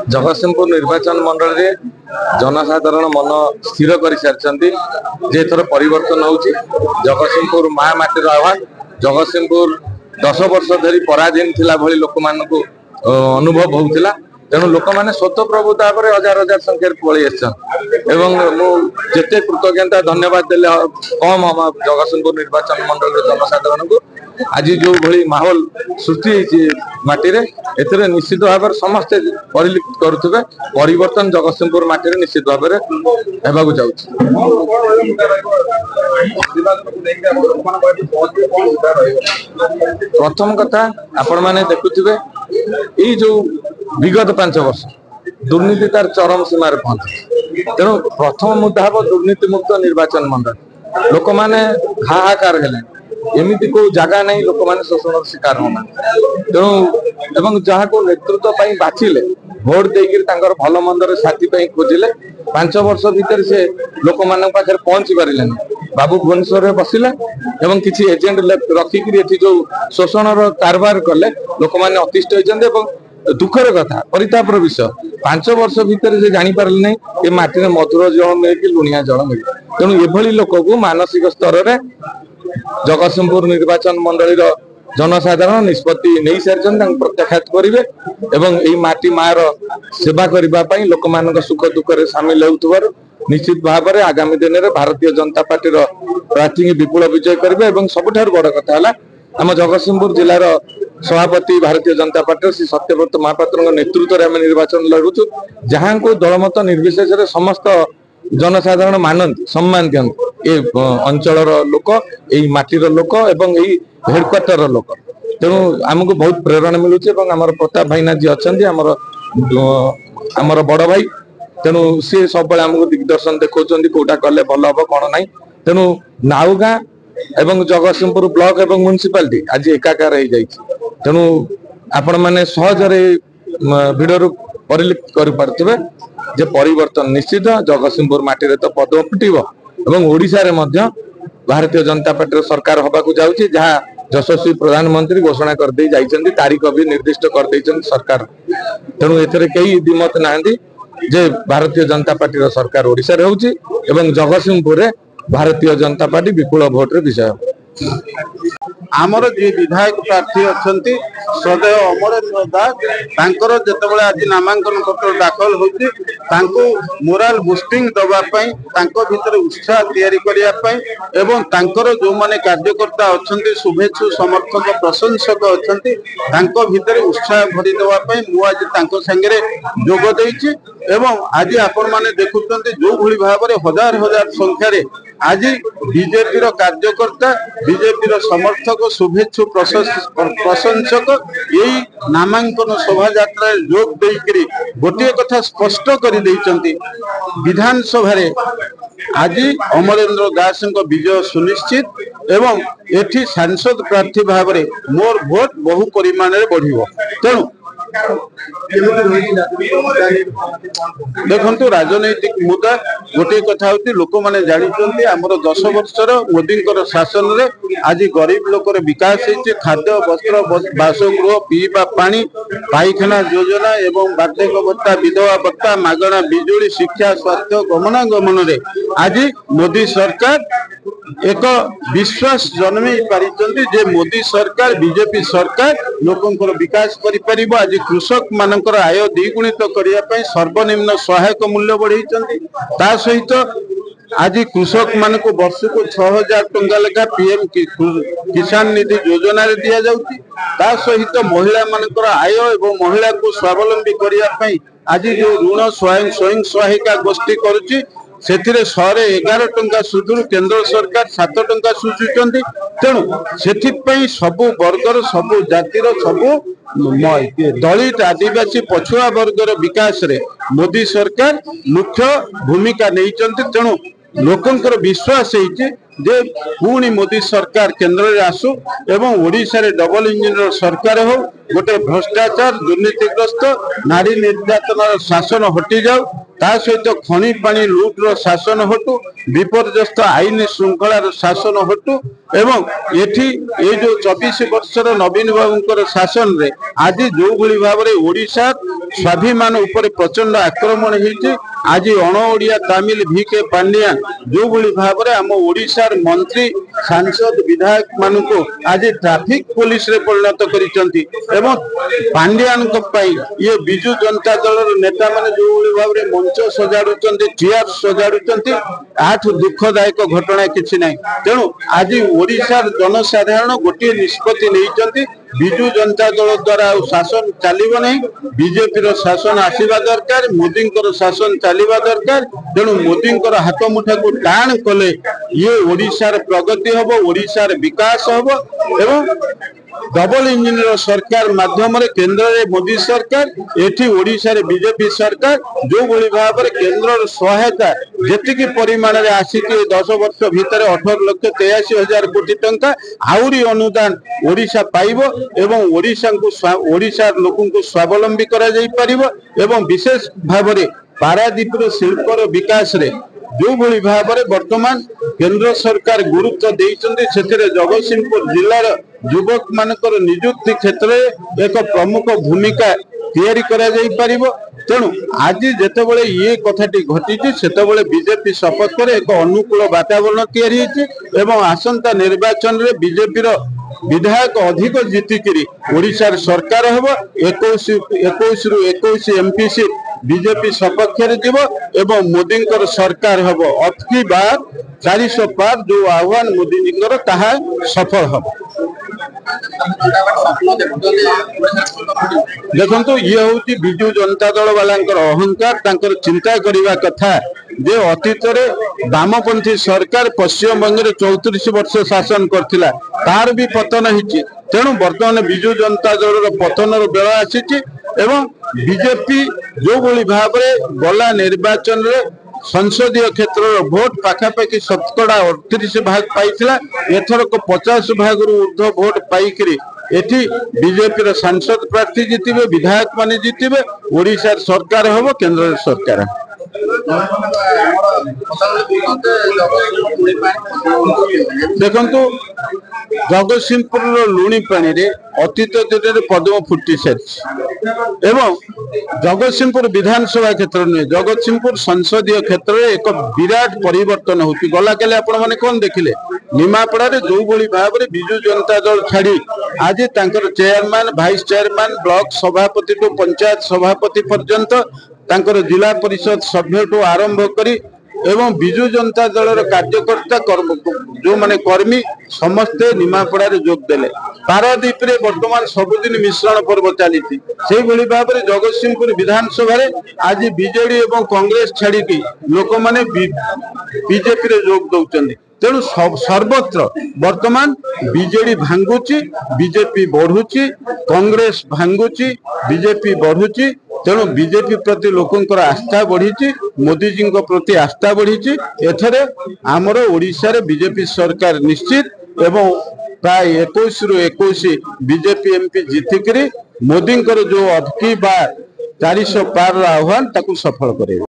जगतसिंहपुर निर्वाचन मंडल रे जनसाधारण मन स्थिर कर सारी जे थर परिवर्तन होची। जगतसिंहपुर माँ माटीर आह्वान जगतसिंहपुर 10 वर्ष धरी पराधीन थिला भली लोक मानकु अनुभव होउतिला। तेणु लोक मैंने स्वतः प्रभुता हजार हजार संख्या पलि एवं मुझे कृतज्ञता धन्यवाद देले कम हम जगतसिंहपुर निर्वाचन मंडल जनसाधारण को आज जो भली माहौल सृष्टि माटी ए निश्चित भाव समस्ते परिलक्षित करुवे परिवर्तन जगतसिंहपुर माटी निश्चित भाव होगा जाऊँ। प्रथम कथा आपण मैंने देखुवे ये जो विगत 5 वर्ष दुर्नीति तार चरम सीमार पहुंची। तेणु प्रथम मुद्दा हम दुर्नीति मुक्त निर्वाचन मंडल लोक मैंने हाहाकार एमती को जगह नहीं लोक मैंने शोषण शिकार होना। तेणु एवं जहाँ को नेतृत्व बाछिले भोट देकर भल मंदर साथी खोजिले 5 वर्ष भितर से लोक मान पाखे पहुंची पारे बाबू भुवनेश्वर बसिले एवं किसी एजेंट रखिक जो शोषण कारबार कले लोक मैंने अतिष्ठ होती। दुखर कथा परितापर विषय 5 वर्ष भितर से जापर नहीं ये माटी मधुर जल मिले कि लुणिया जल मिले। तेणु एभली लोक को मानसिक स्तर में जगतसिंहपुर निर्वाचन मंडल जनसाधारण निष्पत्ति नहीं सारी प्रत्याख्यात करेंगे एवं यही माटी मार सेवा करने लोक मान सुख दुख सामिल होउथबार निश्चित भाव में आगामी दिन में भारतीय जनता पार्टी प्रार्थी विपुल विजय करेंगे। सबुठ बड़ कथा है आम जगतसिंहपुर जिलार सभापति भारतीय जनता पार्टी श्री सत्यव्रत महापात्र नेतृत्व में आम निर्वाचन लड़ुचु जहाँ को दलमत निर्विशेष समस्त जनसाधारण मानती सम्मान दिखती ये अंचल लोक यही माटीर लोक एवं यही हेडक्वार्टर लोक। तेणु आमको बहुत प्रेरणा मिलूँ आमर प्रताप भाईना जी अच्छा आमर बड़ भाई तेणु सी सब आमको दिग्दर्शन देखा कौटा कले भल हम कौन ना। तेणु नाउगाँ एवं जगतसिंहपुर ब्लॉक एवं म्युनिसिपालिटी आज एकाकार हो जाए। तेणु आपण मैंने सहजरे भिडर परिलक्षित करें जे परिवर्तन निश्चित जगतसिंहपुर माटी तो पद्म फुटब एवं ओडिशा रे मध्य भारतीय जनता पार्टी सरकार होबाकू जाउची जहाँ यशस्वी प्रधानमंत्री घोषणा कर दे जाइछन्ती तारीख भी निर्दिष्ट कर देइछन्ती सरकार। तेणु एथरे कई दिमत नांदी जे भारतीय जनता पार्टी सरकार ओडिशा रे होउची एवं जगतसिंहपुर रे भारतीय जनता पार्टी विपुल भोट रे विजय। आमर जी विधायक प्रार्थी अच्छा सदैव अमरेंद्र दास जितेबाला आज नामांकन पत्र दाखल होती मोराल बुस्टिंग दवापाई भितर उत्साह तैयारी करने जो माने कार्यकर्ता अच्छा शुभेच्छु समर्थक प्रशंसक अच्छा भितर उत्साह भरी देवाई मुझे सांगे जोग देइछि। एवं आज आपण माने देखुछन्ते जो भली भाव में हजार हजार संख्यार आज बीजेपी कार्यकर्ता बीजेपी समर्थक शुभेच्छु प्रशंसक यही नामांकन शोभा यात्रा जोग देकरी गोटे कथा स्पष्ट कर विधानसभा आज अमरेंद्र दास विजय सुनिश्चित एवं एठी सांसद प्रार्थी भाव में मोर भोट बहु परिमाण में बढ़िबो। तेणु देखो राजनैतिक मुद्दा गोटे कथा होती लोक मैंने जानते आमर 10 वर्षर मोदी शासन में आज गरीब लोकर विकास होती खाद्य वस्त्र बासगृह पीवा पानी पाइखाना योजना एवं बार्धक्य भत्ता विधवा भत्ता मागणा बिजुली शिक्षा स्वास्थ्य गमनागमन रे आज मोदी सरकार एक विश्वास जन्मे पारिचंती जे मोदी सरकार बीजेपी सरकार लोकंकर विकास करि आज कृषक मानकर आय द्विगुणित करने सर्वनिम्न सहायक मूल्य बढ़ाई ता सहित आज कृषक मान को वर्ष को 6000 टंका लेखा पीएम किसान निधि योजना रे दिया जाउती ता सहित महिला मानकर आय एवं महिला को स्वावलंबी करने आज जो ऋण स्वयं सहायिका गोष्ठी करुच्ची से 111 टंका सुधुर केंद्र सरकार 7 टंका सुझुचंती। तेणु से सबु वर्गर सबु जातिर सबु दलित आदिवासी पछुआ वर्गर विकास रे मोदी सरकार मुख्य भूमिका नहीं। तेणु लोकंकर विश्वास जे पुणी मोदी सरकार केंद्र रे आसु एवं ओडिशा रे डबल इंजिन सरकार हो गोटे भ्रष्टाचार दुर्नीतिग्रस्त नारी निर्यातनार शासन हटि जाऊ। ता सहित खनि पानी लुट्र शासन हटू विपर्यस्त आईन श्रृंखलार शासन हटू एवं एठी ये जो 24 वर्षर नवीन बाबूंकर शासन रे आज जो भली भाव में ओडिशा स्वाभिमान उपर प्रचंड आक्रमण होती आज अण ओडिया तमिल VK पांड्या जो भली भाव में आम ओडिशार मंत्री सांसद विधायक मानक आज ट्रैफिक पुलिस रे परिणत करिसंती एवं पांड्यान ये बिजु जनता दल नेता माने जो भली भाव में मंच सजाड़ुचंती चेयर सजाड़ुचंती आठ दुखदायक घटना किछि नै तेणु आज ओडिशार जनसाधारण गोटे निष्पत्ति नहीं बिजु जनता दल द्वारा शासन चलिब नहीं बीजेपी शासन आसवा दरकार मोदी शासन चलवा दरकार तेणु मोदी हाथ मुठा को टाण कले ये ओडिशार प्रगति हम ओडिशार विकास हम एवं डबल इंजिन सरकार माध्यम केंद्र रे मोदी सरकार एठी ओडिशा रे बीजेपी सरकार जो भली भाव में केंद्र सहायता जेतिकी परिमाण रे आसी 10 वर्ष भितर 18,83,000 कोटी टंका आउरी अनुदान ओडिशा पाइबो एवं ओडिशार लोकन को स्वावलंबी करा जाई परिबो एवं विशेष भाव में पारादीप शिल्पर विकास रे जो भली भाव में वर्तमान केंद्र सरकार गुरुत्व देइचंदी सेथिरे जगतसिंहपुर जिल्लार युवक मानकर नियुक्ति क्षेत्र में एक प्रमुख भूमिका तैयारी करा जाई परिबो तेणु आज जेतेबेले ये कथाटी घटी सेतेबेले बीजेपी सपक्ष एक अनुकूल वातावरण तैयारी होइछि एवं आसंता निर्वाचन रे बीजेपी विधायक अधिक जीतिकी ओडिशार सरकार हम 21 रु 21 MP सीट बीजेपी सपक्ष जीव एवं मोदी सरकार हम अबकी बार 400 पार जो आह्वान मोदी जी ताहा सफल हम देखो ये हूँ विजु जनता दल वाला अहंकार चिंता करने कथा जे अतीत वामपंथी सरकार पश्चिम बंग 34 वर्ष शासन करथिला तार भी पतन होती तेणु बर्तमान विजु जनता दल पतन बेल आसी एवं बीजेपी जो भली भाव में गला निर्वाचन रे संसदीय क्षेत्र भोट पाखापाखि 38 भाग पाइथिला एथरक 50 भाग ऊर्ध्व भोट पाइकरी एठी बीजेपी सांसद प्रार्थी जीतिबे विधायक माने जीतिबे ओडिशा सरकार हम केंद्र सरकार देखो जगतसिंहपुर लुणी पानी रे अतीत दिन पद्म फुटी सारी एवं जगतसिंहपुर विधानसभा क्षेत्र नुहे जगतसिंहपुर संसदीय क्षेत्र में एक विराट परिवर्तन होती गला काले आपण माने कौन देखिले निमापड़ा रे जो भली भाव में विजु जनता दल छाड़ी आज तांकर चेयरमैन वाइस चेयरमैन ब्लॉक सभापति टू पंचायत सभापति पर्यंत तांकर जिला परिषद सभ्य टू आरंभ करी एवं बिजु जनता दल कार्यकर्ता जो माने कर्मी समस्ते निमापड़ा जोग देले पारादीप रे वर्तमान सबुदिन मिश्रण पर्व चली से भली भाव में जगतसिंहपुर विधानसभा आज बीजेडी एवं कांग्रेस छाड़ी लोक माने बीजेपी रे जोग दौरान तेणु सर्वत्र वर्तमान बीजेडी भांगुची बीजेपी बढ़ुची कांग्रेस भांगुची बीजेपी बढ़ुची तेणु बीजेपी प्रति लोकंकर आस्था बढ़ी मोदी जी प्रति आस्था बढ़ी एथरे आमर ओडिशा रे बीजेपी सरकार निश्चित एवं प्राय 21 रु 21 बीजेपी MP जीतिकी मोदी जो अबकी बार 400 पार आह्वान ताकू सफल करे।